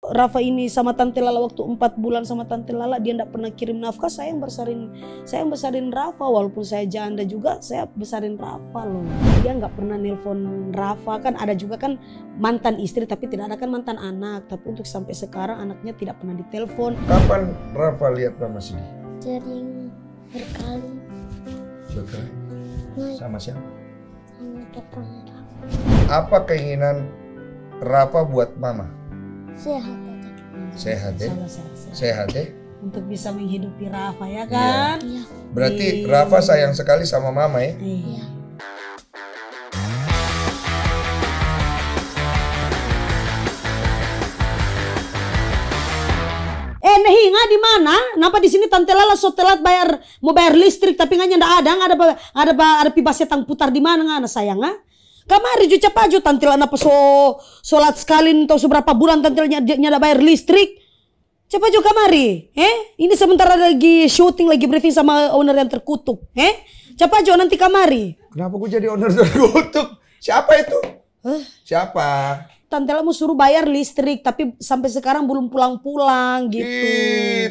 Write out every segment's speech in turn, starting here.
Rafa ini sama Tante Lala waktu 4 bulan sama Tante Lala dia tidak pernah kirim nafkah, saya yang besarin Rafa. Walaupun saya janda juga saya besarin Rafa loh. Dia nggak pernah nelpon Rafa, kan ada juga kan mantan istri tapi tidak ada kan mantan anak. Tapi untuk sampai sekarang anaknya tidak pernah ditelepon. Kapan Rafa lihat Mama sedih? Sering berkali. Berkali? Sama siapa? Sama papanya Rafa. Apa keinginan Rafa buat Mama? Sehat aja. Sehat ya? Sehat. Sehat ya? Untuk bisa menghidupi Rafa ya kan? Iya. Berarti Rafa sayang sekali sama Mama ya? Iya. Mehinga di mana? Kenapa di sini Tante Lala so telat mau bayar listrik tapi nggak ada pibas setang putar di mana nggak sayang ah? Kamari ju cepat ju Tante Lala napa solat sekali atau seberapa bulan Tante Lala nyada bayar listrik? Cepat ju kamari, Ini sebentar lagi syuting lagi briefing sama owner yang terkutuk, Cepat ju nanti kamari. Kenapa gue jadi owner terkutuk? Siapa itu? Siapa? Tante Lala mau suruh bayar listrik tapi sampai sekarang belum pulang-pulang gitu.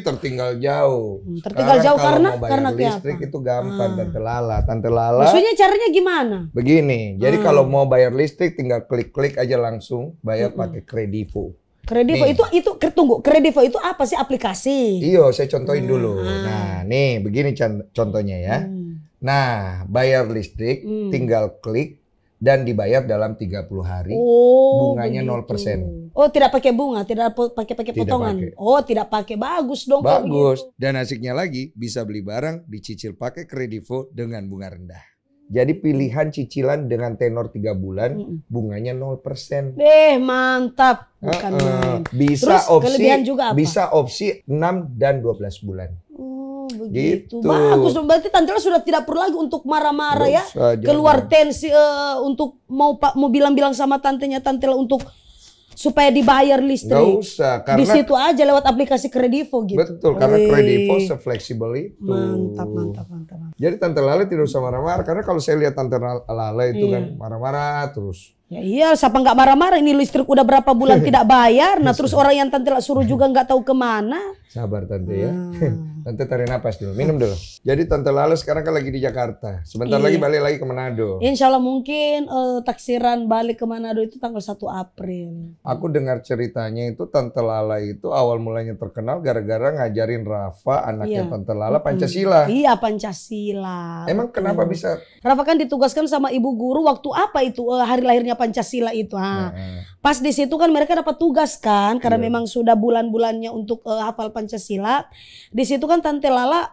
Tertinggal jauh. Tertinggal jauh karena listrik apa? itu gampang Tante Lala. Tante Lala. Maksudnya caranya gimana? Begini, jadi kalau mau bayar listrik tinggal klik-klik aja langsung bayar pakai Kredivo. Kredivo itu tunggu, Kredivo itu apa sih, aplikasi? Iya, saya contohin dulu. Nah, nih begini contohnya ya. Nah, bayar listrik tinggal klik dan dibayar dalam 30 hari. Bunganya begitu. 0%. Oh, tidak pakai bunga, tidak pakai potongan. Pakai. Oh, tidak pakai. Bagus dong. Bagus. Dan asiknya lagi bisa beli barang dicicil pakai Kredivo dengan bunga rendah. Jadi pilihan cicilan dengan tenor 3 bulan, bunganya 0%. Mantap. Bukan main. Bisa terus, kelebihan juga apa? Bisa opsi 6 dan 12 bulan. Begitu. Gitu. Bagus dong. Berarti Tante Lala sudah tidak perlu lagi untuk marah-marah ya. Keluar tensi untuk mau bilang-bilang sama tantenya Tante Lala untuk supaya dibayar listrik. Nggak usah. Karena di situ aja lewat aplikasi Kredivo gitu. Betul. Karena Kredivo se-fleksibel itu. Mantap. Jadi Tante Lala tidak usah marah-marah. Karena kalau saya lihat Tante Lala itu kan marah-marah terus. Ya iya, siapa nggak marah-marah? Ini listrik udah berapa bulan tidak bayar. Nah terus orang yang Tante Lala suruh juga nggak tahu kemana. Sabar Tante ya. Tante tarik napas dulu, minum dulu. Jadi Tante Lala sekarang kan lagi di Jakarta. Sebentar lagi balik lagi ke Manado. Insya Allah mungkin taksiran balik ke Manado itu tanggal 1 April. Aku dengar ceritanya itu Tante Lala itu awal mulanya terkenal gara-gara ngajarin Rafa, anaknya Tante Lala, Pancasila. Iya, Pancasila. Emang kenapa bisa? Rafa kan ditugaskan sama ibu guru waktu apa itu hari lahirnya Pancasila itu. Pas di situ kan mereka dapat tugas kan karena memang sudah bulan-bulannya untuk hafal Pancasila. Di situ kan Tante Lala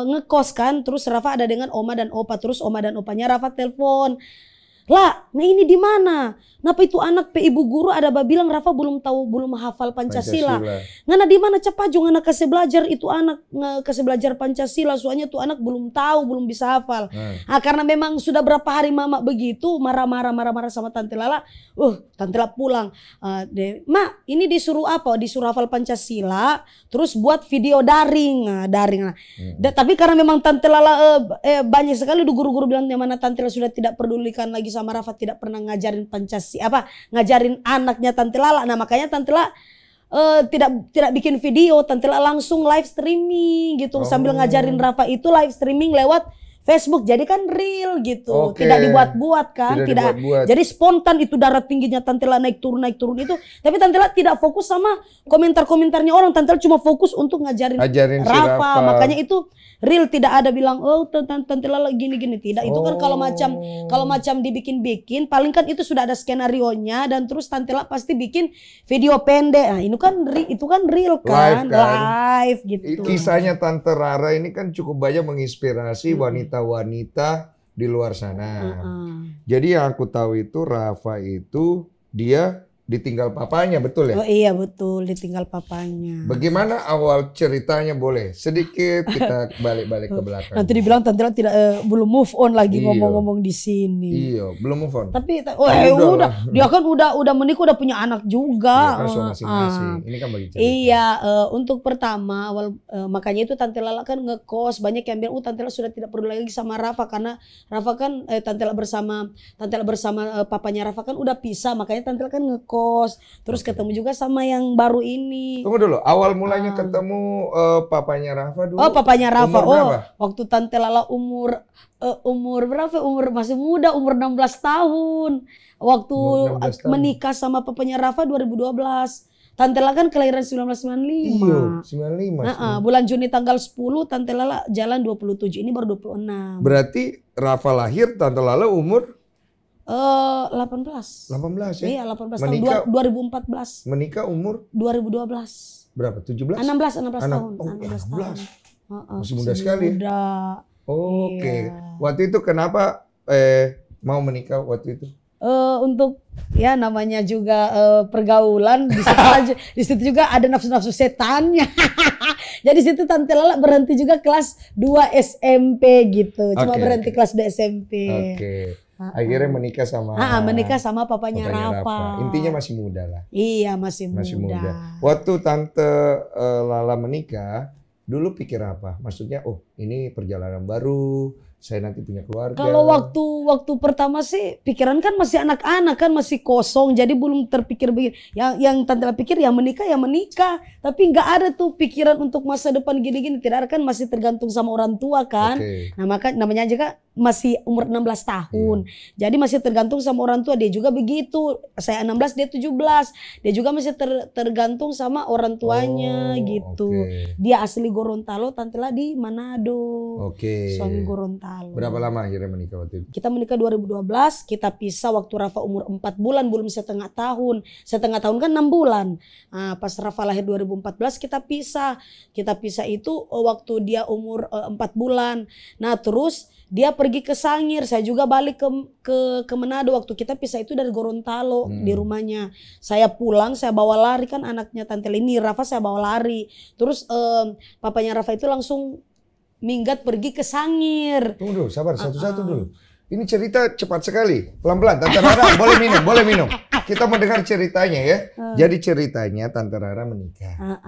ngekos kan, terus Rafa ada dengan Oma dan Opa, terus Oma dan Opanya Rafa telepon. Lah, nah ini di mana? Kenapa itu anak ibu guru ada bilang Rafa belum hafal Pancasila. Ngana di mana cepat juga anak kasih belajar itu anak kasih belajar Pancasila, soalnya tuh anak belum tahu, belum bisa hafal. Karena memang sudah berapa hari mama begitu marah-marah sama Tante Lala. Tante Lala pulang. Mak, ini disuruh apa? Disuruh hafal Pancasila, terus buat video daring. Tapi karena memang Tante Lala banyak sekali guru-guru bilang mana Tante Lala sudah tidak pedulikan lagi sama Rafa, tidak pernah ngajarin Pancasila ngajarin anaknya Tante Lala. Nah makanya Tante Lala tidak bikin video, Tante Lala langsung live streaming gitu sambil ngajarin Rafa itu live streaming lewat Facebook, jadi kan real gitu, tidak dibuat-buat kan, tidak. Jadi spontan itu darah tingginya Tante Lala naik turun itu, tapi Tante Lala tidak fokus sama komentar-komentarnya orang, Tante Lala cuma fokus untuk ngajarin Rafa. Makanya itu real, tidak ada bilang Tante Lala gini-gini, tidak. Itu kan kalau macam dibikin-bikin, paling kan itu sudah ada skenarionya dan terus Tante Lala pasti bikin video pendek. Nah, itu kan real kan, live gitu. Kisahnya Tante Rara ini kan cukup banyak menginspirasi wanita-wanita di luar sana. Jadi yang aku tahu itu Rafa itu dia ditinggal papanya, betul ya? Oh iya betul, ditinggal papanya. Bagaimana awal ceritanya, boleh sedikit kita balik-balik ke belakang. Nanti dibilang Tante Lala belum move on lagi ngomong-ngomong di sini. Iya, belum move on. Tapi udah, dia kan udah menikah, udah punya anak juga. Iya kan, masing-masing. Ini kan bagi cerita. Iya, untuk pertama makanya itu Tante Lala kan ngekos, banyak yang bilang Tante Lala sudah tidak perlu lagi sama Rafa karena Rafa kan Tante Lala bersama papanya Rafa kan udah pisah, makanya Tante Lala kan ngekos. kos. Terus ketemu juga sama yang baru ini. Tunggu dulu, awal mulanya ketemu papanya Rafa dulu. Oh, papanya Rafa. Umur berapa? Waktu Tante Lala umur berapa? Umur masih muda, umur 16 tahun. Waktu Umur 16 tahun. menikah sama papanya Rafa 2012. Tante Lala kan kelahiran 1995. Iya, 95. Bulan Juni tanggal 10 Tante Lala jalan 27. Ini baru 26. Berarti Rafa lahir, Tante Lala umur 18. 18 ya? Iya, 18 Menikah- tahun. 2014. Menikah umur 2012. berapa? 17? 16 tahun. Oh, 16 tahun. 16. Masih muda sekali. Muda. Oke. Iya. Waktu itu kenapa mau menikah waktu itu? Untuk ya namanya juga pergaulan di situ juga ada nafsu-nafsu setannya. Jadi situ Tante Lala berhenti juga kelas 2 SMP gitu. Cuma berhenti kelas 2 SMP. Oke. Akhirnya menikah sama Menikah sama papanya Rafa. Intinya masih muda lah. Iya, masih muda. Waktu Tante Lala menikah, dulu pikir apa? Maksudnya, oh ini perjalanan baru, saya nanti punya keluarga. Kalau waktu pertama sih pikiran kan masih anak-anak kan masih kosong, jadi belum terpikir begini. Yang Tante Lala pikir ya menikah, tapi nggak ada tuh pikiran untuk masa depan gini-gini. Tidak ada, kan masih tergantung sama orang tua kan. Nah namanya aja kan masih umur 16 tahun. Jadi masih tergantung sama orang tua. Dia juga begitu. Saya 16, dia 17. Dia juga masih tergantung sama orang tuanya gitu. Dia asli Gorontalo, Tante Lala di Manado. Suami Gorontalo. Berapa lama akhirnya menikah waktu itu? Kita menikah 2012, kita pisah waktu Rafa umur 4 bulan, belum setengah tahun. Setengah tahun kan 6 bulan. Pas Rafa lahir 2014 kita pisah. Kita pisah itu waktu dia umur 4 bulan. Nah terus dia pergi ke Sangir, saya juga balik ke Manado. Waktu kita pisah itu dari Gorontalo di rumahnya. Saya pulang, saya bawa lari kan anaknya Tante ini Rafa, saya bawa lari. Terus papanya Rafa itu langsung minggat pergi ke Sangir. Tunggu dulu, sabar satu-satu dulu. Ini cerita cepat sekali, pelan-pelan. Tante Rara boleh minum. Kita mau dengar ceritanya ya. Jadi ceritanya Tante Rara menikah.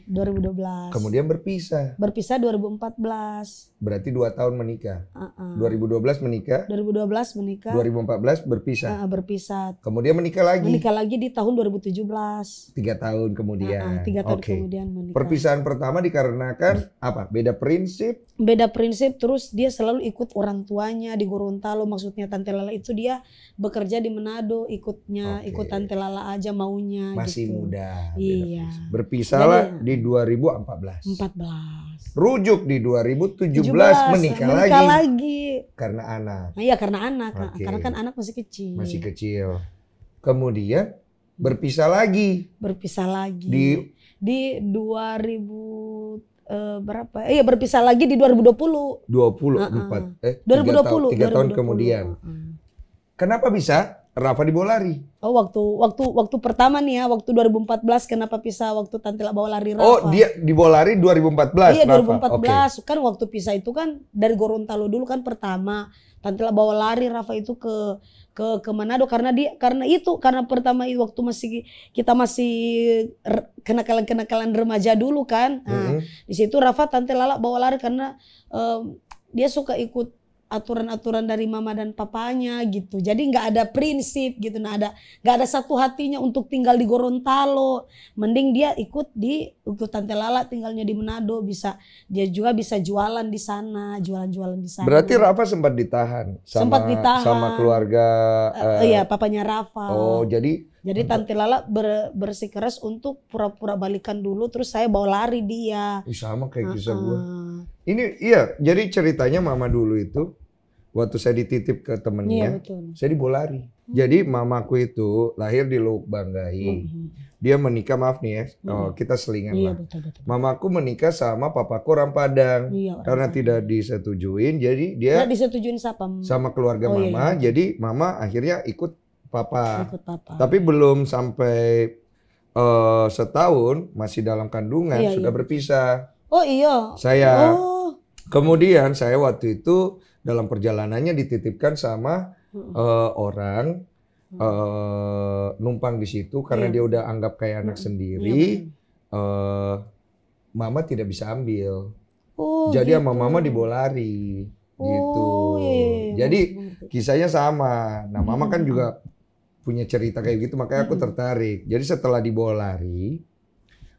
2012. Kemudian berpisah. Berpisah 2014. Berarti 2 tahun menikah. 2012 menikah. 2012 menikah. 2014 berpisah. Berpisah. Kemudian menikah lagi. Menikah lagi di tahun 2017. 3 tahun kemudian. 3 tahun kemudian menikah. Perpisahan pertama dikarenakan apa? Beda prinsip. Beda prinsip, terus dia selalu ikut orang tuanya di Gorontalo. Maksudnya Tante Lala itu dia bekerja di Manado, ikut Tante Lala aja maunya. Masih gitu. muda. Iya. Berpisahlah di 2014. 14. Rujuk di 2017 menikah lagi. Karena anak. Nah, iya karena anak. Karena kan anak masih kecil. Masih kecil. Kemudian berpisah lagi. Di 2000 berapa? Iya berpisah lagi di 2020. 20 tahun kemudian. Kenapa bisa Rafa dibawa lari? Oh waktu pertama nih ya, waktu 2014 kenapa pisah waktu Tante Lala bawa lari Rafa? Oh dia dibawa lari 2014. Iya 2014 kan waktu pisah itu kan dari Gorontalo dulu kan pertama. Tante Lala bawa lari Rafa itu ke Manado karena pertama itu waktu kita masih kenakalan remaja dulu kan. Nah, di situ Rafa Tante Lala bawa lari karena dia suka ikut aturan-aturan dari mama dan papanya gitu. Jadi nggak ada prinsip gitu. Nah nggak ada satu hatinya untuk tinggal di Gorontalo. Mending dia ikut Tante Lala tinggalnya di Manado, dia juga bisa jualan di sana, jualan di sana. Berarti Rafa sempat ditahan sama keluarga. Iya papanya Rafa. Oh jadi Tante Lala bersikeras untuk pura-pura balikan dulu, terus saya bawa lari dia. Sama kayak kisah gue. Ini iya, jadi ceritanya mama dulu itu waktu saya dititip ke temennya, saya dibawa lari. Jadi mamaku itu lahir di Lubuk Banggai. Dia menikah, maaf nih ya, kita selingan lah. Betul. Mamaku menikah sama papaku orang Padang. Karena tidak disetujuin, jadi dia disetujuin sama keluarga mama. Jadi mama akhirnya ikut papa. Tapi belum sampai setahun masih dalam kandungan sudah berpisah. Oh iya. Kemudian saya waktu itu dalam perjalanannya dititipkan sama orang numpang di situ karena dia udah anggap kayak anak sendiri. Mama tidak bisa ambil. Jadi sama mama dibawa lari gitu. Jadi kisahnya sama. Nah mama kan juga punya cerita kayak gitu, makanya aku tertarik. Jadi setelah dibawa lari,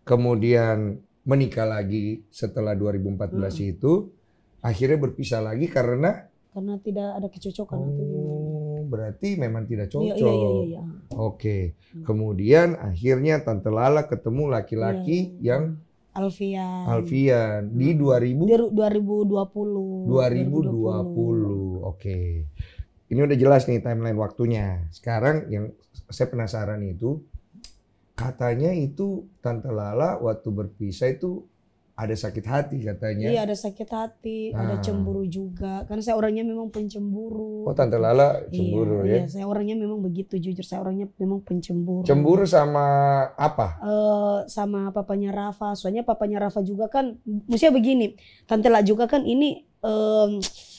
kemudian menikah lagi setelah 2014 itu, akhirnya berpisah lagi karena tidak ada kecocokan. Berarti memang tidak cocok. Iya. Oke. Kemudian akhirnya Tante Lala ketemu laki-laki yang Alfian di 2020. 2020. Oke. Ini udah jelas nih timeline waktunya. Sekarang yang saya penasaran itu, katanya itu Tante Lala waktu berpisah itu ada sakit hati katanya. Iya, ada sakit hati, ada cemburu juga. Karena saya orangnya memang pencemburu. Oh, Tante Lala cemburu ya? Iya, saya orangnya memang begitu, jujur. Saya orangnya memang pencemburu. Cemburu sama apa? Sama papanya Rafa. Soalnya papanya Rafa juga kan, maksudnya begini, Tante Lala juga kan ini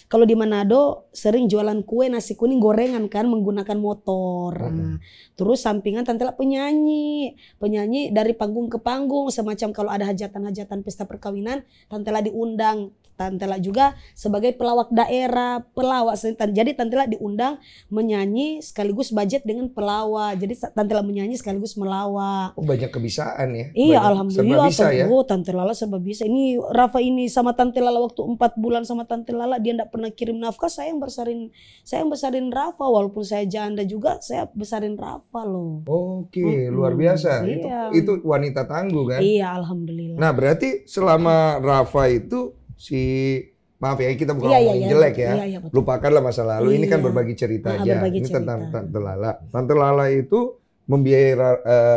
kalau di Manado sering jualan kue nasi kuning gorengan kan menggunakan motor. Nah, terus sampingan Tante Lala penyanyi dari panggung ke panggung, semacam kalau ada hajatan-hajatan pesta perkawinan Tante Lala diundang. Tante Lala juga sebagai pelawak daerah, jadi Tante Lala diundang menyanyi sekaligus budget dengan pelawak. Jadi Tante Lala menyanyi sekaligus melawak. Oh, banyak kebisaan ya? Iya, banyak, alhamdulillah. serba bisa ya? Tante Lala serba bisa. Ini Rafa ini sama Tante Lala waktu 4 bulan sama Tante Lala dia enggak pernah kirim nafkah. Saya yang besarin Rafa, walaupun saya janda juga saya besarin Rafa loh. Oke, luar biasa. Iya. Itu wanita tangguh kan? Iya, alhamdulillah. Nah, berarti selama Rafa itu maaf ya, kita bukan ngomongin jelek ya. Iya, lupakanlah masa lalu. Ini kan Iya. berbagi cerita aja. Berbagi Ini cerita. tentang Tante Lala. Tante Lala itu membiayai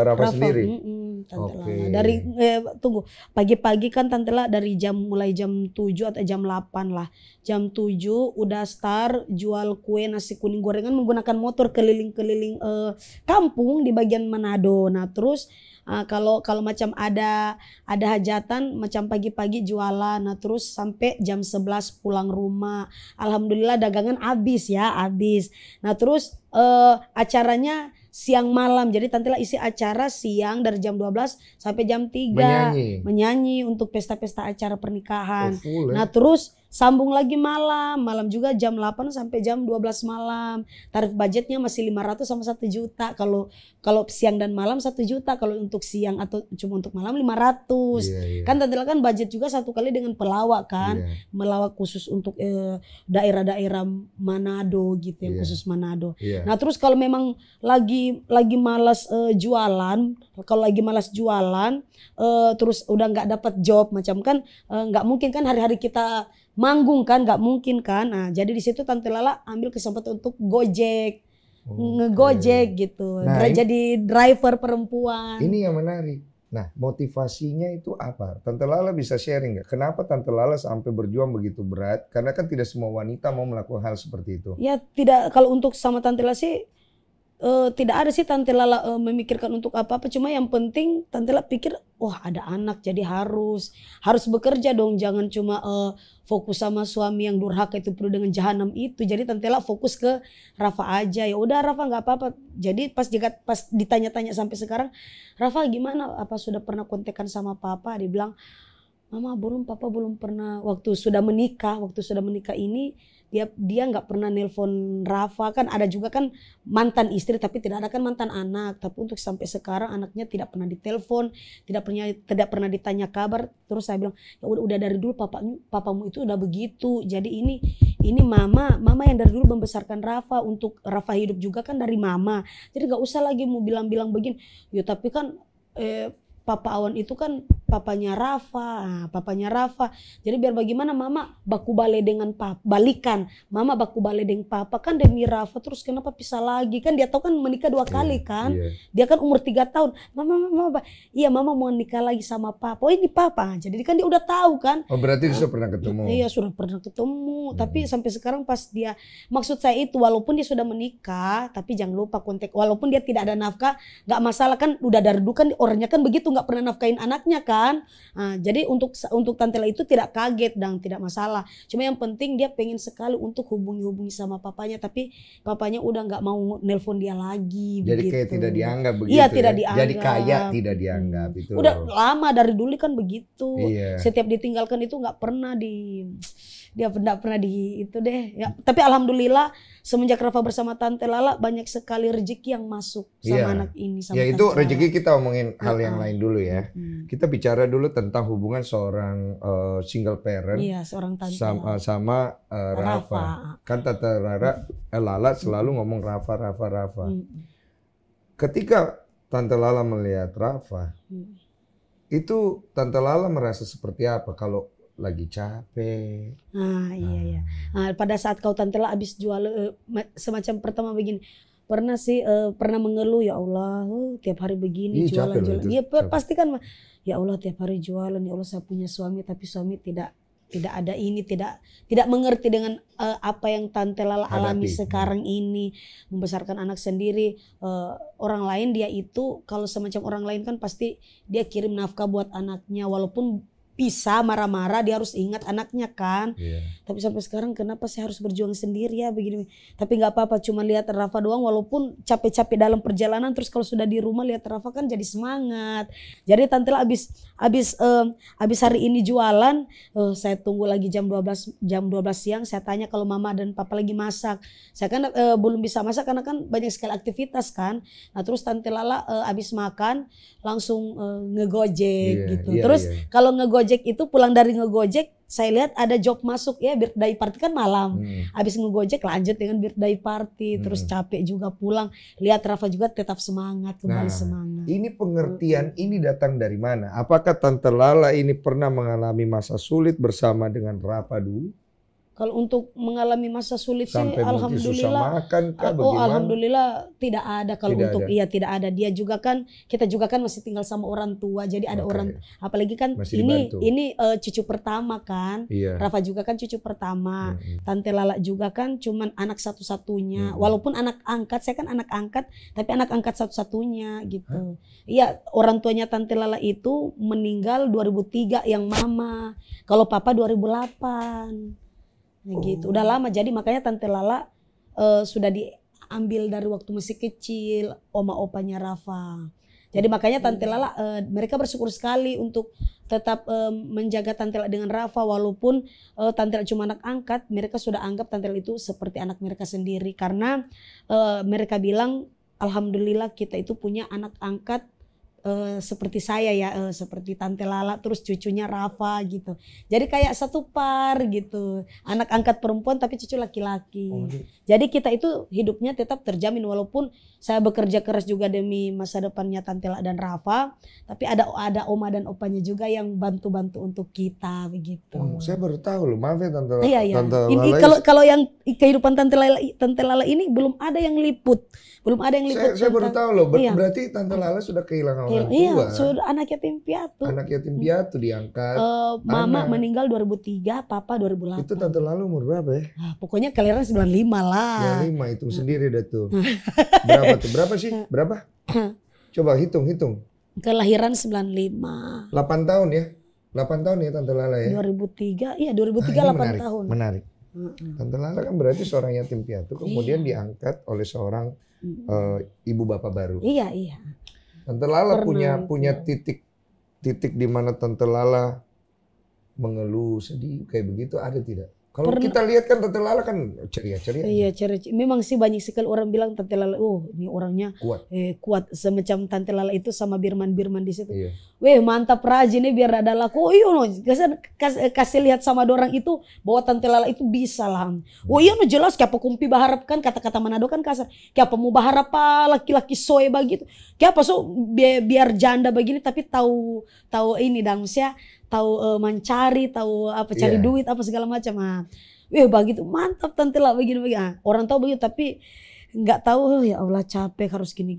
Rafa sendiri. Tante Oke. Lala. Dari tunggu, pagi-pagi kan Tante Lala dari mulai jam 7 atau jam 8 lah. Jam 7 udah start jual kue nasi kuning gorengan menggunakan motor keliling-keliling kampung di bagian Manado. Nah, terus kalau macam ada hajatan macam pagi-pagi jualan, nah terus sampai jam 11 pulang rumah. Alhamdulillah dagangan habis. Nah terus acaranya siang malam. Jadi Tante Lala isi acara siang dari jam 12 sampai jam 3 menyanyi untuk pesta-pesta acara pernikahan. Nah terus sambung lagi malam juga jam 8 sampai jam 12 malam. Tarif budgetnya masih 500 sama 1 juta. Kalau siang dan malam 1 juta. Kalau untuk siang atau cuma untuk malam 500. Kan Tante Lala kan budget juga satu kali dengan pelawak kan. Melawak khusus untuk daerah-daerah Manado gitu ya, khusus Manado. Nah terus kalau memang lagi malas jualan, terus udah nggak dapat job macam kan nggak mungkin kan hari-hari kita manggung kan, nggak mungkin kan. Nah jadi di situ Tante Lala ambil kesempatan untuk Gojek, ngegojek gitu. Nah, jadi driver perempuan. Ini yang menarik. Nah, motivasinya itu apa? Tante Lala bisa sharing nggak? Kenapa Tante Lala sampai berjuang begitu berat? Karena kan tidak semua wanita mau melakukan hal seperti itu. Ya tidak, kalau untuk sama Tante Lala sih tidak ada sih Tante Lala memikirkan untuk apa-apa. Cuma yang penting Tante Lala pikir, wah ada anak jadi harus bekerja dong. Jangan cuma fokus sama suami yang durhaka itu penuh dengan jahanam itu. Jadi Tante Lala fokus ke Rafa aja. Ya udah Rafa nggak apa-apa. Jadi pas ditanya-tanya sampai sekarang, Rafa gimana? Apa sudah pernah kontekan sama papa? Dia bilang, Mama belum, papa belum pernah. Waktu sudah menikah ini dia nggak pernah nelpon Rafa. Kan ada juga kan mantan istri tapi tidak ada kan mantan anak. Tapi untuk sampai sekarang anaknya tidak pernah ditelepon, tidak pernah ditanya kabar. Terus saya bilang, ya udah dari dulu papamu itu udah begitu. Jadi ini mama yang dari dulu membesarkan Rafa. Untuk Rafa hidup juga kan dari mama. Jadi nggak usah lagi mau bilang begini. Ya tapi kan Papa Awan itu kan papanya Rafa. Jadi biar bagaimana mama baku balik dengan papa, balikan. Mama baku balik dengan papa kan demi Rafa, terus kenapa pisah lagi? Kan dia tahu kan menikah 2 kali kan. Dia kan umur 3 tahun. Mama, iya mama mau nikah lagi sama papa. Oh ini papa. Jadi kan dia udah tahu kan. Oh berarti dia sudah pernah ketemu. Iya sudah pernah ketemu. Tapi sampai sekarang pas dia, maksud saya itu walaupun dia sudah menikah, tapi jangan lupa kontak. Walaupun dia tidak ada nafkah, nggak masalah kan. Udah dari dulu kan orangnya kan begitu, nggak pernah nafkahin anaknya kan. kan. Jadi untuk Tante Lala itu tidak kaget dan tidak masalah. Cuma yang penting dia pengen sekali untuk hubungi sama papanya, tapi papanya udah nggak mau nelpon dia lagi. Jadi begitu. kayak tidak dianggap begitu. Iya, tidak dianggap. Jadi kayak tidak dianggap itu. Udah lama dari dulu kan begitu. Iya. Setiap ditinggalkan itu nggak pernah dia tidak pernah itu deh. Ya, tapi alhamdulillah semenjak Rafa bersama Tante Lala banyak sekali rezeki yang masuk sama anak ini. Sama ya itu Tante rezeki Lala. kita omongin hal yang lain dulu ya. Kita bicara dulu tentang hubungan seorang single parent. Iya, seorang Tante sama Rafa. Kan Tante Lala selalu ngomong Rafa. Ketika Tante Lala melihat Rafa, itu Tante Lala merasa seperti apa kalau lagi capek? Iya. Pada saat kau Tante Lala habis jual semacam pertama begini, pernah mengeluh, ya Allah, tiap hari begini jualan. Iya, pasti kan, ya Allah tiap hari jualan, ya Allah saya punya suami tapi suami tidak ada ini, tidak mengerti dengan apa yang Tante Lala alami sekarang ini, membesarkan anak sendiri. Orang lain dia itu kalau semacam orang lain kan pasti dia kirim nafkah buat anaknya, walaupun bisa marah-marah dia harus ingat anaknya kan. Tapi sampai sekarang kenapa saya harus berjuang sendiri ya begini. Tapi nggak apa-apa, cuma lihat Rafa doang walaupun capek-capek dalam perjalanan, terus kalau sudah di rumah lihat Rafa kan jadi semangat. Jadi Tante Lala habis hari ini jualan, saya tunggu lagi jam 12 siang, saya tanya kalau mama dan papa lagi masak. Saya kan belum bisa masak karena kan banyak sekali aktivitas kan. Nah terus Tante Lala habis makan langsung ngegojek gitu. Terus kalau ngegojek itu pulang dari ngegojek, saya lihat ada job masuk ya, birthday party kan malam. Habis ngegojek lanjut dengan birthday party, terus capek juga pulang. Lihat Rafa juga tetap semangat, kembali semangat. Ini pengertian ini datang dari mana? Apakah Tante Lala ini pernah mengalami masa sulit bersama dengan Rafa dulu? Kalau untuk mengalami masa sulit sampai sih alhamdulillah makan kah, alhamdulillah tidak ada. Kalau untuk ada. Iya tidak ada. Dia juga kan, kita juga kan masih tinggal sama orang tua, jadi ada orang, apalagi kan ini cucu pertama kan. Rafa juga kan cucu pertama. Tante Lala juga kan cuman anak satu-satunya, walaupun anak angkat, saya kan anak angkat, tapi anak angkat satu-satunya gitu. Iya, orang tuanya Tante Lala itu meninggal 2003 yang mama, kalau papa 2008. Nah, gitu. Udah lama, jadi makanya Tante Lala sudah diambil dari waktu masih kecil oma opanya Rafa. Jadi makanya Tante Lala mereka bersyukur sekali untuk tetap menjaga Tante Lala dengan Rafa, walaupun Tante Lala cuma anak angkat, mereka sudah anggap Tante Lala itu seperti anak mereka sendiri, karena mereka bilang alhamdulillah kita itu punya anak angkat seperti saya ya, seperti Tante Lala, terus cucunya Rafa gitu. Jadi kayak satu par gitu, anak angkat perempuan tapi cucu laki-laki. Jadi kita itu hidupnya tetap terjamin, walaupun saya bekerja keras juga demi masa depannya Tante Lala dan Rafa, tapi ada oma dan opanya juga yang bantu-bantu untuk kita begitu. Saya baru tahu loh, maaf ya Tante Lala. Iya. Ini kalau yang kehidupan Tante Lala ini belum ada yang liput. Saya baru tahu loh, berarti Tante Lala sudah kehilangan orang tua. Iya, sudah anak yatim piatu. Anak yatim piatu diangkat. Mama meninggal 2003, papa 2008. Itu Tante Lala umur berapa ya? Pokoknya kelahiran 95 lah. 95, hitung sendiri dah tuh. Berapa sih? Berapa? Coba hitung. Kelahiran 95. 8 tahun ya? 8 tahun ya Tante Lala ya? 2003, iya 2003 8 tahun. Menarik. Tante Lala kan berarti seorang yatim piatu, kemudian diangkat oleh seorang ibu bapak baru. Iya. Tante Lala punya titik di mana Tante Lala mengeluh, sedih kayak begitu, ada tidak? Kalau kita lihat kan Tante Lala kan ceria-ceria. Iya, ceria. Memang sih banyak sekali orang bilang Tante Lala, ini orangnya kuat. Semacam Tante Lala itu sama Birman di situ. Iya. Weh, mantap rajin nih biar ada laku. Kasih lihat sama orang itu bahwa Tante Lala itu bisa lah. Jelas kayak kumpi baharap kan, kata-kata Manado kan kasar. Kayak mau baharap laki-laki soe begitu. Kayak biar janda begini tapi tahu ini dong saya. Tahu mencari, tahu apa cari duit apa segala macam. Begitu mantap Tante Lala begini. Orang tahu begitu tapi nggak tahu, ya Allah capek harus gini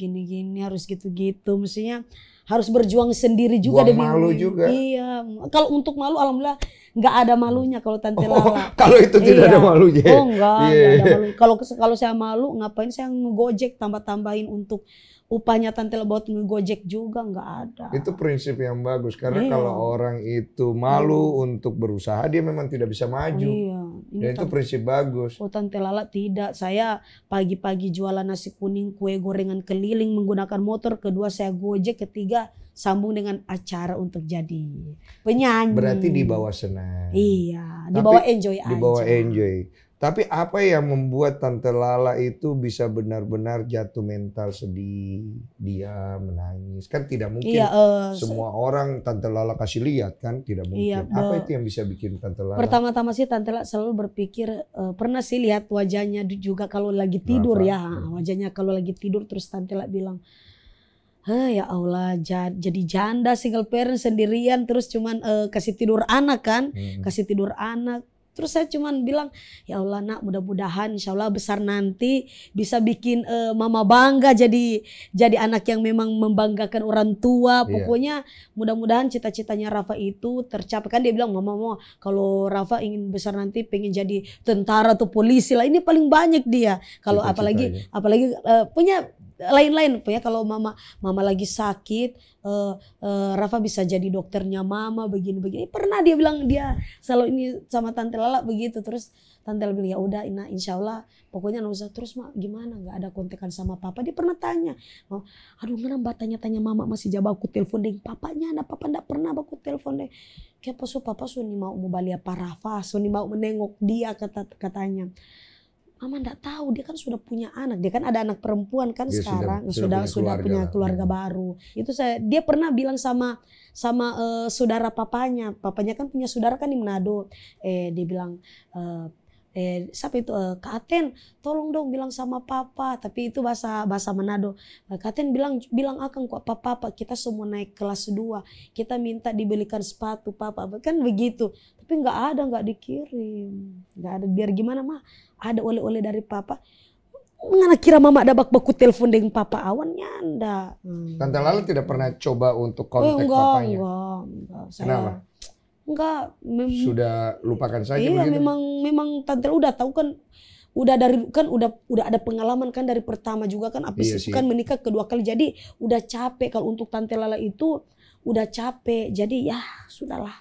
harus gitu. Mestinya harus berjuang sendiri juga demi malu juga. Iya. Kalau untuk malu alhamdulillah nggak ada malunya kalau Tante Lala. Kalau itu tidak ada malunya. Oh enggak ada malu. Kalau saya malu ngapain saya ngegojek tambah-tambahin untuk upahnya Tante Lala buat ngegojek juga nggak ada. Itu prinsip yang bagus karena kalau orang itu malu untuk berusaha dia memang tidak bisa maju. Dan itu prinsip bagus. Oh Tante Lala tidak. Saya pagi-pagi jualan nasi kuning, kue gorengan keliling menggunakan motor. Kedua saya gojek, ketiga sambung dengan acara untuk jadi penyanyi. Berarti dibawa senang. Iya, dibawa enjoy aja. Dibawa enjoy. Tapi apa yang membuat Tante Lala itu bisa benar-benar jatuh mental sedih, dia menangis? Kan tidak mungkin semua orang Tante Lala kasih lihat kan, tidak mungkin. Apa itu yang bisa bikin Tante Lala? Pertama-tama sih Tante Lala selalu berpikir, pernah sih lihat wajahnya juga kalau lagi tidur ya. Wajahnya kalau lagi tidur terus Tante Lala bilang, ya Allah, jadi janda single parent sendirian terus cuman kasih tidur anak kan, kasih tidur anak. Terus saya cuman bilang, ya Allah nak, mudah-mudahan insya Allah besar nanti bisa bikin mama bangga jadi anak yang memang membanggakan orang tua. Pokoknya mudah-mudahan cita-citanya Rafa itu tercapai. Kan dia bilang, mama kalau Rafa ingin besar nanti pengen jadi tentara atau polisi lah. Ini paling banyak dia. Kalau apalagi punya lain-lain, punya kalau mama lagi sakit, Rafa bisa jadi dokternya mama begini-begini. Pernah dia bilang dia selalu ini sama Tante Lala begitu. Terus Tante Lala bilang ya udah, insya Allah pokoknya nggak usah. Terus mak gimana nggak ada kontekan sama papa? Dia pernah tanya, aduh mana mbak tanya-tanya mama masih jawab aku telepon deh papanya, ada papa ndak pernah aku telepon deh. Kayak papa nih mau balik apa Rafa, nih mau menengok dia katanya. Mama ndak tahu, dia kan sudah punya anak, dia kan ada anak perempuan kan dia sekarang sudah punya keluarga baru. Itu dia pernah bilang sama saudara papanya kan punya saudara kan di Manado. Dia bilang siapa itu Kak Aten, tolong dong bilang sama papa, tapi itu bahasa Manado. Kak Aten bilang akan kok papa kita semua naik kelas 2, kita minta dibelikan sepatu papa, kan begitu. Tapi nggak dikirim, nggak ada. Biar gimana mah ada oleh-oleh dari papa. Ngana kira mama ada baku telepon dengan papa awannya anda. Tante Lala tidak pernah coba untuk kontak papanya. Enggak. Kenapa? Enggak. Sudah lupakan saja. Iya, begitu? memang Tante udah tahu kan. Udah ada pengalaman kan dari pertama juga kan. Habis itu kan menikah kedua kali. Jadi udah capek. Kalau untuk Tante Lala itu udah capek. Jadi ya sudahlah.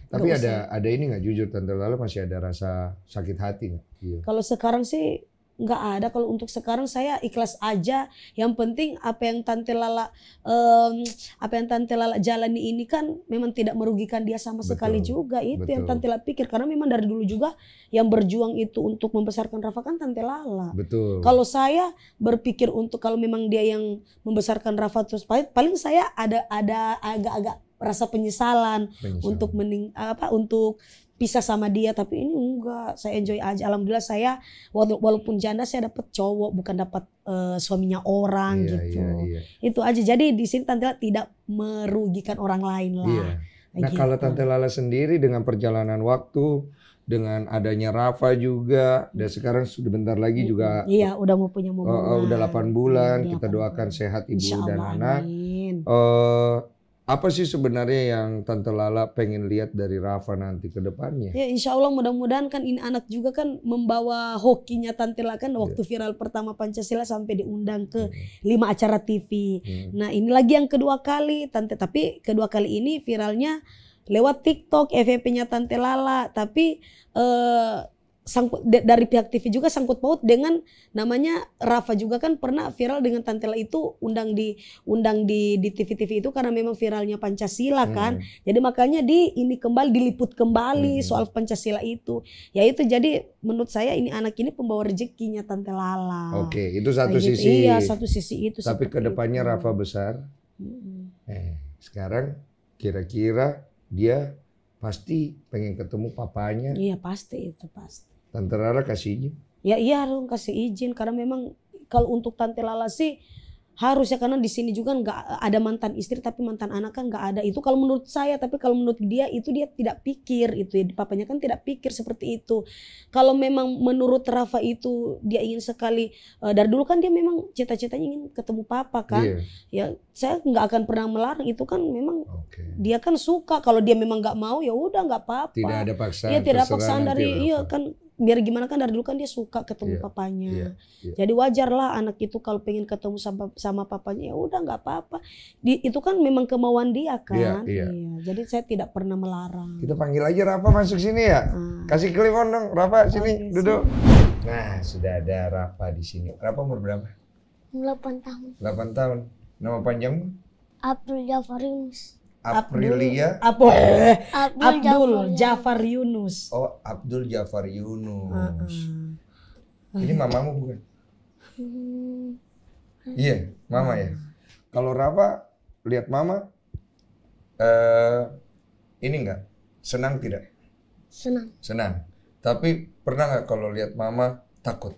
Tapi ada ini nggak, jujur Tante Lala masih ada rasa sakit hati nggak? Iya. Kalau sekarang sih nggak ada. Kalau untuk sekarang saya ikhlas aja. Yang penting apa yang Tante Lala jalani ini kan memang tidak merugikan dia sama sekali juga. Itu yang Tante Lala pikir. Karena memang dari dulu juga yang berjuang itu untuk membesarkan Rafa kan Tante Lala. Betul. Kalau saya berpikir untuk kalau memang dia yang membesarkan Rafa terus paling saya ada agak-agak rasa penyesalan. Untuk untuk pisah sama dia, tapi ini enggak, saya enjoy aja. Alhamdulillah saya walaupun janda saya dapat cowok, bukan dapat suaminya orang gitu. Iya. Itu aja. Jadi di sini Tante Lala tidak merugikan orang lain lah. Iya. Nah gitu. Kalau Tante Lala sendiri dengan perjalanan waktu, dengan adanya Rafa juga, dan sekarang sudah bentar lagi juga. Iya, udah mau punya momongan. Udah 8 bulan, kita doakan sehat ibu dan anak. Apa sih sebenarnya yang Tante Lala pengen lihat dari Rafa nanti ke depannya? Ya insya Allah mudah-mudahan kan ini anak juga kan membawa hokinya Tante Lala kan waktu viral pertama Pancasila sampai diundang ke 5 acara TV. Nah ini lagi yang kedua kali Tante, tapi kedua kali ini viralnya lewat TikTok FYP-nya Tante Lala. Tapi dari pihak TV juga sangkut paut dengan namanya Rafa juga kan pernah viral dengan Tante Lala itu undang di TV-TV itu karena memang viralnya Pancasila kan. Jadi makanya diliput kembali soal Pancasila itu. Ya itu jadi menurut saya ini anak ini pembawa rezekinya Tante Lala. Oke, itu satu sisi. Iya, satu sisi itu. Tapi kedepannya Rafa besar. Sekarang kira-kira dia pasti pengen ketemu papanya. Iya pasti. Tante Lala kasih izin? Ya iya dong kasih izin karena memang kalau untuk Tante Lala sih Harus ya, karena di sini juga nggak ada mantan istri tapi mantan anak kan nggak ada. Itu kalau menurut saya, tapi kalau menurut dia itu dia tidak pikir itu ya, papanya kan tidak pikir seperti itu. Kalau memang menurut Rafa itu dia ingin sekali dari dulu kan dia memang cita-citanya ingin ketemu papa kan. Ya saya nggak akan pernah melarang, itu kan memang dia kan suka. Kalau dia memang nggak mau ya udah nggak apa-apa. Tidak ada paksaan. Iya tidak ada paksaan dari kan. Biar gimana kan dari dulu kan dia suka ketemu papanya. Jadi wajar lah anak itu kalau pengen ketemu sama papanya, ya udah nggak apa-apa. Itu kan memang kemauan dia kan. Iya. Jadi saya tidak pernah melarang. Kita panggil aja Rafa masuk sini ya. Kasih kliwon dong, Rafa sini duduk. Nah sudah ada Rafa di sini. Rafa umur berapa? 8 tahun. 8 tahun. Nama panjangmu? Abdul Jafar Yunus. Aprilia Abdul Jafar Yunus. Oh, Abdul Jafar Yunus. Ini mamamu bukan? Iya, mama ya. Kalau Rafa lihat mama, ini enggak? Senang tidak? Senang. Senang. Tapi pernah nggak kalau lihat mama takut?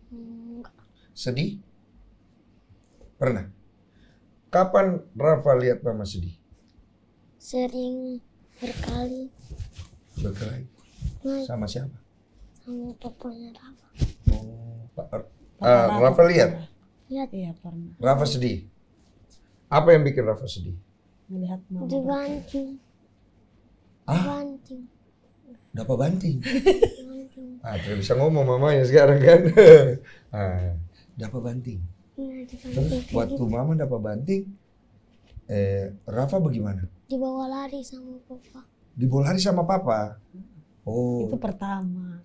Enggak. Sedih? Pernah. Kapan Rafa lihat mama sedih? Sering berkali. Berkelahi. Sama siapa? Sama papanya Rafa. Rafa lihat? Lihat. Iya pernah. Rafa sedih. Apa yang bikin Rafa sedih? Melihat mama. Dibanting. Dibanting. Dapat banting. Dibanting. Tidak bisa ngomong mamanya sekarang kan. Dapat banting. Iya, Terus waktu mama dapat banting, Rafa bagaimana? Dibawa lari sama papa. Dibawa lari sama papa. Oh. Itu pertama.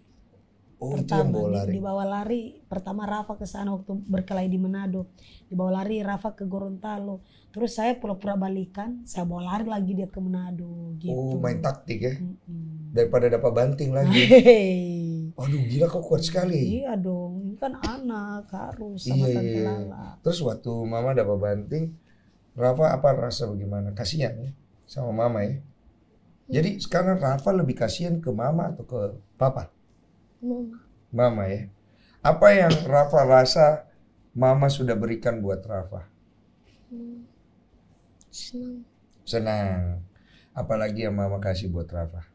Oh, itu yang bawa lari. Dibawa lari pertama Rafa ke sana waktu berkelahi di Manado. Dibawa lari Rafa ke Gorontalo. Terus saya pura-pura balikan, saya bawa lari lagi dia ke Manado gitu. Oh, main taktik ya. Daripada dapat banting lagi. Aduh, gila kau kuat sekali. Iya dong, ini kan anak harus sama Tante Lala. Terus waktu mama dapat banting, Rafa apa rasa bagaimana? Kasihan ya sama mama ya. Jadi sekarang Rafa lebih kasihan ke mama atau ke papa? Mama. Mama ya. Apa yang Rafa rasa mama sudah berikan buat Rafa? Senang. Senang. Apalagi yang mama kasih buat Rafa?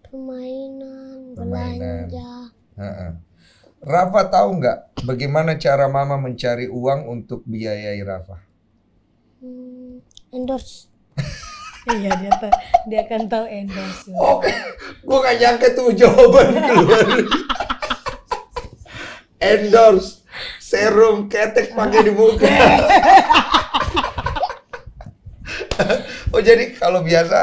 Permainan, belanja. Rafa tahu nggak bagaimana cara mama mencari uang untuk biayai Rafa? Endorse. Iya dia kan tahu endorse. Oh, gua gak nyangka tuh jawaban keluar. Endorse serum ketek pakai di muka. Oh jadi kalau biasa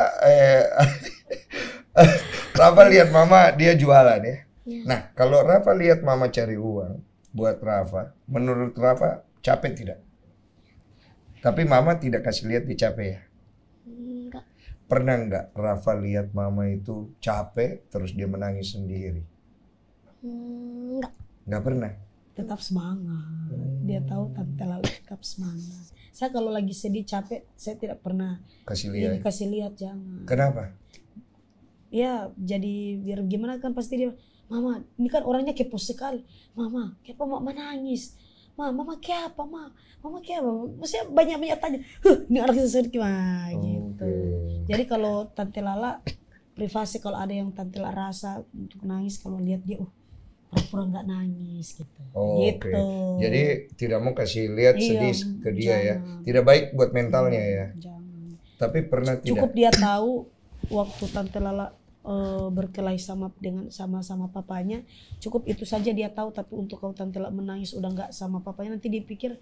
Rafa lihat mama dia jualan ya. Nah kalau Rafa lihat mama cari uang buat Rafa, menurut Rafa capek tidak? Tapi mama tidak kasih lihat dia capek ya? Enggak. Pernah nggak Rafa lihat mama itu capek terus dia menangis sendiri? Enggak. Nggak pernah. Tetap semangat. Dia tahu Tante Lala tetap semangat. Saya kalau lagi sedih capek, saya tidak pernah Kasih lihat. kasih lihat, jangan. Kenapa? Ya jadi biar gimana kan pasti dia, mama ini kan orangnya kepo sekali. Mama, kenapa mama nangis? Mama kayak apa, mama kayak apa? Maksudnya banyak tanya, ini anak kita sedih gimana gitu. Jadi kalau Tante Lala privasi, kalau ada yang Tante Lala rasa untuk nangis, kalau lihat dia, pura-pura nggak nangis gitu. Gitu. Jadi tidak mau kasih lihat sedih ke dia ya. Tidak baik buat mentalnya ya. Jangan. Tapi pernah tidak. Cukup dia tahu waktu Tante Lala berkelahi sama papanya, cukup itu saja dia tahu. Tapi untuk kalau Tante Lala menangis udah nggak sama papanya, nanti dia pikir,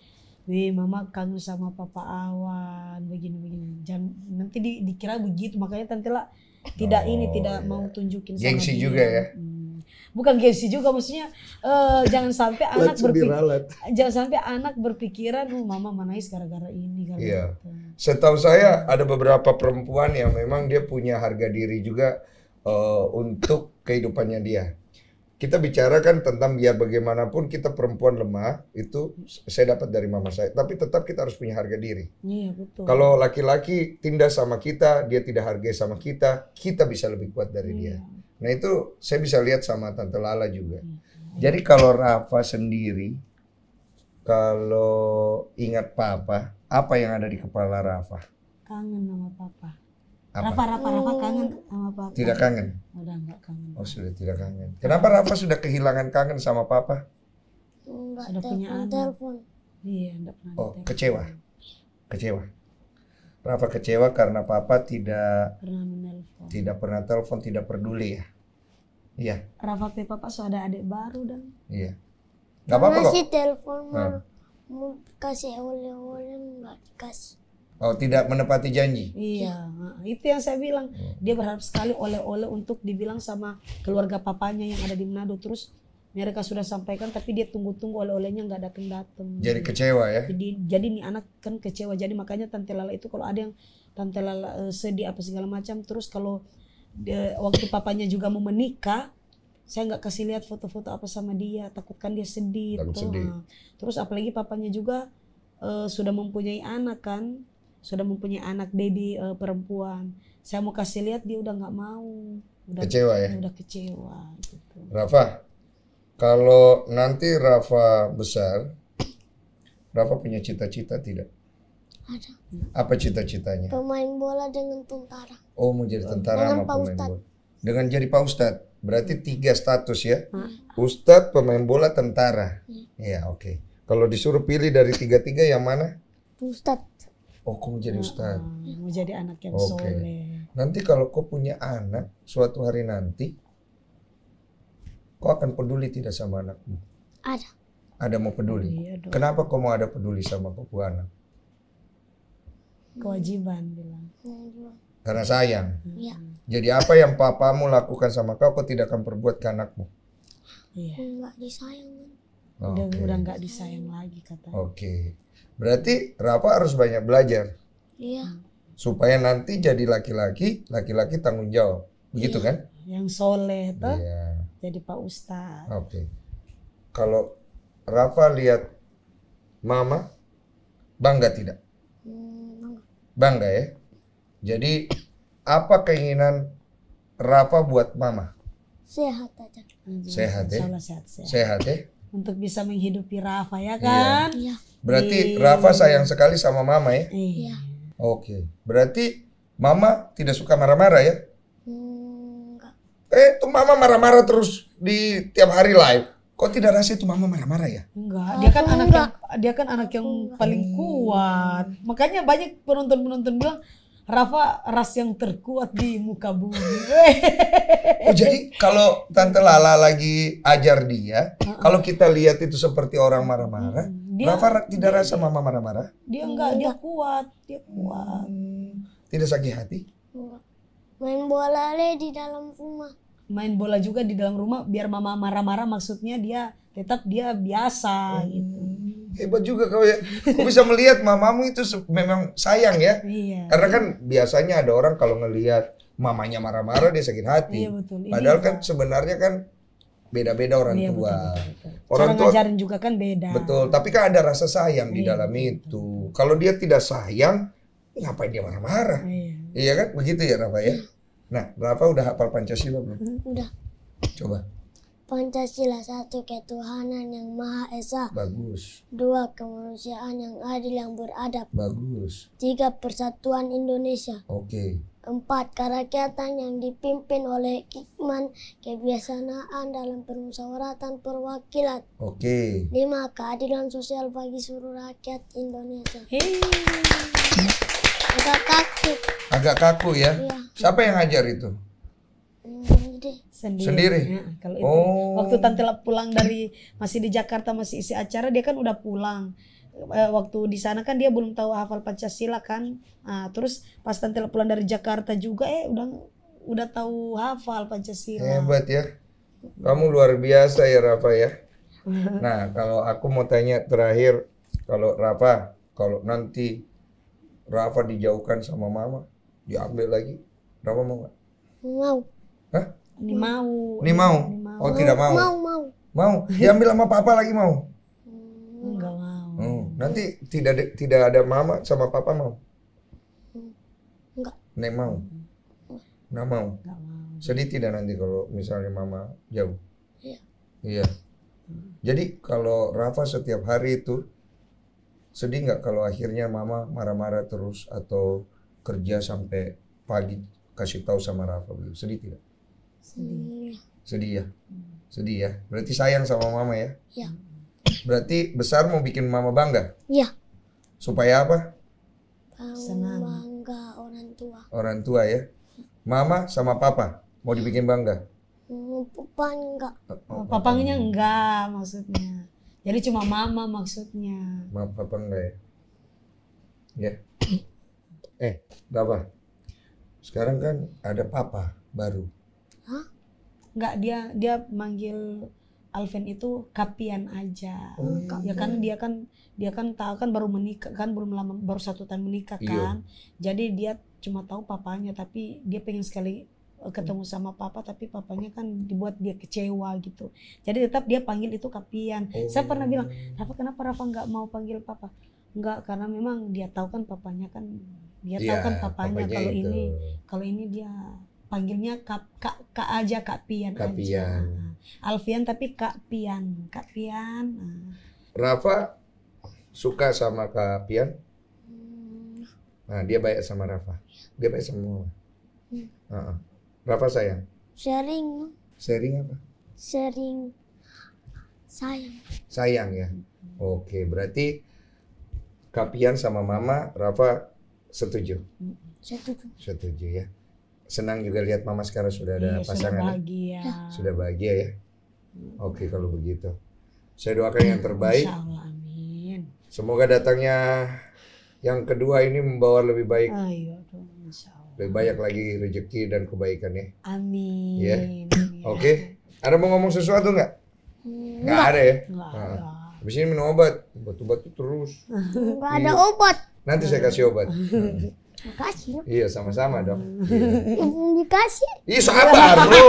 wih mama kangen sama papa Awan begini. Jangan nanti dikira begitu. Makanya Tante Lala tidak mau tunjukin sama gengsi dia. juga ya. Bukan gengsi juga, maksudnya jangan sampai anak berpikiran mama menangis gara-gara ini Iya. Setahu saya ada beberapa perempuan yang memang dia punya harga diri juga untuk kehidupannya dia. Kita bicarakan tentang biar bagaimanapun kita perempuan lemah, itu saya dapat dari mama saya. Tapi tetap kita harus punya harga diri. Iya, betul. Kalau laki-laki tindas sama kita, dia tidak hargai sama kita bisa lebih kuat dari dia. Nah itu saya bisa lihat sama Tante Lala juga. Jadi kalau Rafa sendiri, kalau ingat papa, apa yang ada di kepala Rafa? Kangen sama papa. Apa? Rafa kangen sama papa. Tidak kangen? Udah nggak kangen. Oh, sudah tidak kangen. Kenapa Rafa sudah kehilangan kangen sama papa? Enggak Sudah punya anak. telepon. Iya, enggak pernah. Oh, ditelepon. kecewa. Kecewa. Rafa kecewa karena papa Pernah menelpon. tidak pernah telepon, tidak peduli ya. Iya, Rafa pe papa so ada adik baru dan. iya. Gak apa-apa kok. Masih telepon Nah. mau kasih oleh-oleh enggak dikasih. Oh, tidak menepati janji. Iya, itu yang saya bilang. Dia berharap sekali oleh-oleh untuk dibilang sama keluarga papanya yang ada di Manado. Terus mereka sudah sampaikan, tapi dia tunggu-tunggu oleh-olehnya nggak datang-datang. Jadi kecewa ya. Jadi nih anak kan kecewa. Jadi makanya Tante Lala itu kalau ada yang Tante Lala sedih apa segala macam, terus kalau waktu papanya juga mau menikah, saya nggak kasih lihat foto-foto apa sama dia, takutkan dia sedih. Takut toh. sedih. Terus apalagi papanya juga sudah mempunyai anak kan, sudah mempunyai anak baby perempuan. Saya mau kasih lihat dia udah nggak mau, udah Kecewa ya? udah kecewa. Gitu. Rafa, kalau nanti Rafa besar, Rafa punya cita-cita tidak? Ada Apa cita-citanya? pemain bola dengan tentara. Oh, mau jadi tentara Dengan sama Pak pemain Ustadz. bola. Dengan jadi Pak Ustadz, berarti 3 status ya. Ustadz, pemain bola, tentara. Iya, oke. Kalau disuruh pilih dari 3-3 yang mana? Ustadz. Oh, kau mau jadi Ustadz. Mau jadi anak yang Oke. soleh. Nanti kalau kau punya anak, suatu hari nanti, kau akan peduli tidak sama anakmu? Ada. Ada mau peduli? Iya dong. Kenapa kau mau ada peduli sama kau punya anak? Kewajiban bilang. Karena sayang. Iya. Jadi apa yang papamu lakukan sama kau tidak akan perbuat ke anakmu? Iya. Enggak disayang kan. Udah nggak disayang lagi katanya. Oke. Berarti Rafa harus banyak belajar Iya. supaya nanti jadi laki-laki, laki-laki tanggung jawab. Begitu kan? Yang soleh tuh Iya. jadi Pak Ustadz. Oke. Kalau Rafa lihat mama, bangga tidak? Bangga ya. Jadi apa keinginan Rafa buat mama? Sehat aja. Sehat ya? Insyaallah sehat-sehat. Sehat ya? Untuk bisa menghidupi Rafa ya kan? Iya. Berarti Rafa sayang sekali sama mama ya? Iya. Oke. Berarti mama tidak suka marah-marah ya? Enggak. Tuh mama marah-marah terus di tiap hari live. Kok tidak rasa itu mama marah-marah ya? Enggak, dia kan anak yang paling kuat. Makanya banyak penonton-penonton bilang Rafa ras yang terkuat di muka bumi. Oh, jadi kalau Tante Lala lagi ajar dia, kalau kita lihat itu seperti orang marah-marah, Rafa tidak rasa mama marah-marah? Dia enggak, dia kuat. Tidak sakit hati? Enggak. Main bola le di dalam rumah. Main bola juga di dalam rumah biar mama marah-marah, maksudnya dia tetap dia biasa gitu. Hebat juga kau ya. Kau bisa melihat mamamu itu memang sayang ya. Iya. Karena kan biasanya ada orang kalau ngelihat mamanya marah-marah dia sakit hati. Iya betul. Ini Padahal kan sebenarnya kan beda-beda orang iya, tua. betul. Orang Cara tua ngajarin juga kan beda. betul, tapi kan ada rasa sayang di Iya, dalam itu. Kalau dia tidak sayang, ngapain dia marah-marah? Iya. Iya kan? Begitu ya Rafa ya? Nah, Rafa udah hafal Pancasila belum? Udah. Coba. Pancasila, satu ketuhanan yang Maha Esa. Bagus. 2 kemanusiaan yang adil yang beradab. Bagus. 3 persatuan Indonesia. Oke. 4 kerakyatan yang dipimpin oleh hikmat kebijaksanaan dalam permusyawaratan perwakilan. Oke. 5 keadilan sosial bagi seluruh rakyat Indonesia. Hei. Agak kaku. Agak kaku ya? Iya. Siapa yang ngajar itu? Jadi Sendiri? Ya, kalau itu Oh. waktu Tante pulang dari masih di Jakarta masih isi acara, dia kan udah pulang. Waktu di sana kan dia belum tahu hafal Pancasila kan. Nah, terus pas Tante pulang dari Jakarta juga udah tahu hafal Pancasila. Hebat ya. Kamu luar biasa ya Rafa ya. Nah, kalau aku mau tanya terakhir, kalau Rafa, kalau nanti Rafa dijauhkan sama mama, diambil lagi, Rafa mau nggak? mau. Hah? Ini mau. Ini mau? Oh tidak mau? Mau. Mau? Diambil sama papa lagi mau? Enggak mau. Nanti tidak ada mama sama papa mau? Enggak. Nek mau? Nggak mau? Enggak mau. Sedih tidak nanti kalau misalnya mama jauh? Iya. Iya. Jadi kalau Rafa setiap hari itu sedih nggak kalau akhirnya mama marah-marah terus atau kerja sampai pagi kasih tahu sama Rafa? Sedih tidak? Sedih ya? Sedih ya? Berarti sayang sama mama ya? Ya. Berarti besar mau bikin mama bangga? Ya. Supaya apa? Senang. Bangga orang tua. Orang tua ya? Mama sama papa mau dibikin bangga? Papa enggak. Papangnya enggak maksudnya. Jadi cuma mama maksudnya. Papa enggak ya? Ya. Berapa? Sekarang kan ada papa baru. Hah? Enggak, dia manggil Alvin itu Kapian aja. Ya kan dia kan tahu kan baru menikah kan baru 1 tahun menikah kan. Jadi dia cuma tahu papanya tapi dia pengen sekali ketemu sama papa tapi papanya kan dibuat dia kecewa gitu. Jadi tetap dia panggil itu Kapian. Saya pernah bilang, kenapa Rafa nggak mau panggil papa? Enggak, karena memang dia tahu kan papanya kan tahu kan papanya kalau ini dia panggilnya kak aja Kapian aja. Alfian tapi Kapian. Rafa suka sama Kapian? Nah, dia baik sama Rafa. Dia baik sama Mama. Rafa sayang. Sharing apa? Sering sayang. Sayang ya. Oke, berarti Kapian sama Mama, Rafa setuju. Setuju ya. Senang juga lihat Mama sekarang sudah ada pasangan. Sudah bahagia ya. Oke, kalau begitu. Saya doakan yang terbaik. Insya Allah, amin. Semoga datangnya yang kedua ini membawa lebih baik. Insya Allah. Lebih banyak lagi rezeki dan kebaikan ya. Amin. Ya. Oke. Ada mau ngomong sesuatu nggak? Nggak ada ya? Habis ini minum obat. Obat itu terus. Nggak ada obat. Nanti saya kasih obat. Makasih. Iya, sama-sama dong. Dikasih. Ih, sabar bro.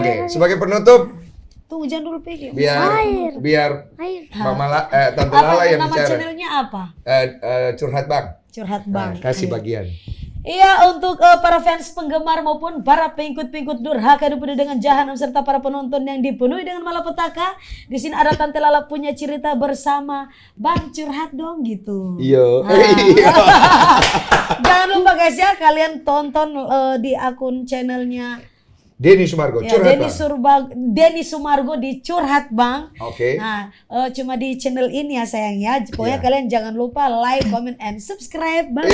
Oke, sebagai penutup. Tunggu jangan dulu pikir. Biar Mama Tante Lala yang nama bicara. channelnya apa? Curhat Bang. Curhat Bang. Nah, kasih bagian. Iya, untuk para fans penggemar maupun para pengikut-pengikut durhaka dipenuhi dengan jahanam serta para penonton yang dipenuhi dengan malapetaka. Di sini ada Tante Lala punya cerita bersama Bang, curhat dong gitu. Iya. Jangan lupa guys ya, kalian tonton di akun channelnya Denny Sumargo, ya, Curhat Bang. Denny Sumargo di Curhat Bang. Oke. Nah, cuma di channel ini ya sayang ya. Pokoknya kalian jangan lupa like, comment, and subscribe. Bye.